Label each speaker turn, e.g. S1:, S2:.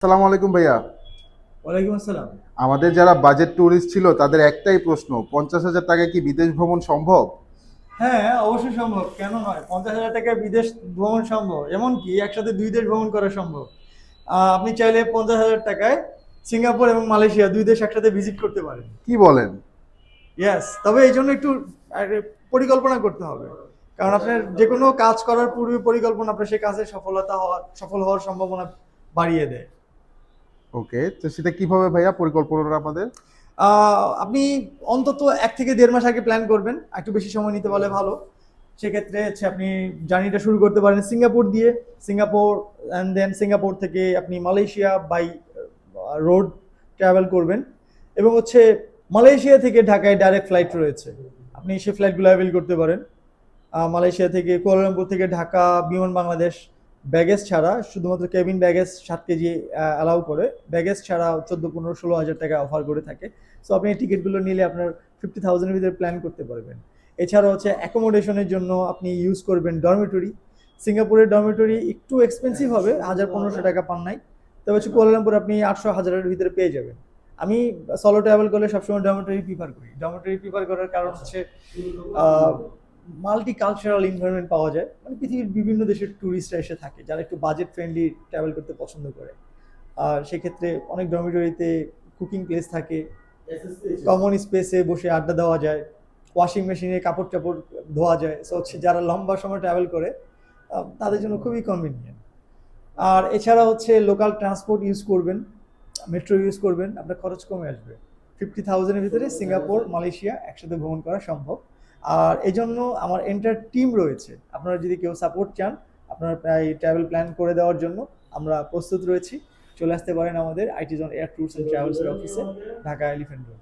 S1: আসসালামু আলাইকুম ভাইয়া।
S2: ওয়ালাইকুম আসসালাম।
S1: আমাদের যারা বাজেট ট্যুরিস্ট ছিল তাদের একটাই প্রশ্ন, 50,000 টাকায় কি বিদেশ ভ্রমণ সম্ভব?
S2: হ্যাঁ, অবশ্যই সম্ভব। কেন নয়? ৫০,০০০ টাকায় বিদেশ ভ্রমণ সম্ভব। এমনকি একসাথে ২ দেশ ভ্রমণ করা সম্ভব। আপনি চাইলে ৫০,০০০ টাকায় সিঙ্গাপুর এবং মালয়েশিয়া ২ দেশ একসাথে ভিজিট করতে পারেন।
S1: কি বলেন?
S2: ইয়েস! তবে এইজন্য একটু পরিকল্পনা করতে হবে। কারণ আপনার যেকোনো কাজ করার পূর্বে পরিকল্পনা আপনার সেই কাজে সফল হওয়ার সম্ভাবনা বাড়িয়ে দেয়।
S1: ওকে, তো সেটা কিভাবে ভাইয়া পরিকল্পনাটা আমাদের?
S2: আপনি অন্তত ১ থেকে ১.৫ মাস আগে প্ল্যান করবেন। একটু বেশি সময় নিতে পারলে ভালো। সেক্ষেত্রে হচ্ছে আপনি জার্নিটা শুরু করতে পারেন সিঙ্গাপুর দিয়ে। সিঙ্গাপুর অ্যান্ড দেন সিঙ্গাপুর থেকে আপনি মালয়েশিয়া বাই রোড ট্রাভেল করবেন। এবং হচ্ছে মালয়েশিয়া থেকে ঢাকায় ডাইরেক্ট ফ্লাইট রয়েছে। আপনি সেই ফ্লাইটগুলো অ্যাভেল করতে পারেন। মালয়েশিয়া থেকে কুয়ালালামপুর থেকে ঢাকা বিমান বাংলাদেশ ব্যাগেজ ছাড়া শুধুমাত্র কেবিন ব্যাগেজ ৭ কেজি অ্যালাউ করে। ব্যাগেজ ছাড়া ১৪, ১৫, ১৬ হাজার টাকা অফার করে থাকে। সো আপনি এই টিকিটগুলো নিলে আপনার 50,000 এর ভিতরে প্ল্যান করতে পারবেন। এছাড়া হচ্ছে অ্যাকোমোডেশনের জন্য আপনি ইউজ করবেন ডরমিটরি। সিঙ্গাপুরের ডরমিটরি একটু এক্সপেন্সিভ হবে, ১,০০০-১৫০০ টাকা পার নাইট। তবে হচ্ছে কুয়ালালামপুর আপনি ৮০০-১,০০০ এর ভিতরে পেয়ে যাবেন। আমি সলো ট্রাভেল করলে সবসময় ডরমিটরি প্রিফার করি। ডরমিটরি প্রিফার করার কারণ হচ্ছে আহ মাল্টিকালচারাল এনভায়রনমেন্ট পাওয়া যায়। মানে পৃথিবীর বিভিন্ন দেশের টুরিস্টরা এসে থাকে, যারা একটু বাজেট ফ্রেন্ডলি ট্রাভেল করতে পছন্দ করে। আর সেক্ষেত্রে অনেক ডরমিটরিতে কুকিং প্লেস থাকে, কমন স্পেসে বসে আড্ডা দেওয়া যায়, ওয়াশিং মেশিনে কাপড়-টাপড় ধোয়া যায়। সো হচ্ছে যারা লম্বা সময় ট্রাভেল করে তাদের জন্য খুবই কনভিনিয়েন্ট। আর এছাড়া হচ্ছে লোকাল ট্রান্সপোর্ট ইউজ করবেন, মেট্রো ইউজ করবেন, আপনার খরচ কমে আসবে। 50,000 এর ভিতরে সিঙ্গাপুর, মালয়েশিয়া একসাথে ভ্রমণ করা সম্ভব। আর এজন্য আমার এন্টার টিম রয়েছে। আপনারা যদি কেউ সাপোর্ট চান, আপনার এই ট্রাভেল প্ল্যান করে দেওয়ার জন্য আমরা প্রস্তুত রয়েছি। চলে আসতে পারেন আমাদের IT zone air tours and travels এর অফিসে, ঢাকা এলিফ্যান্ট রোড।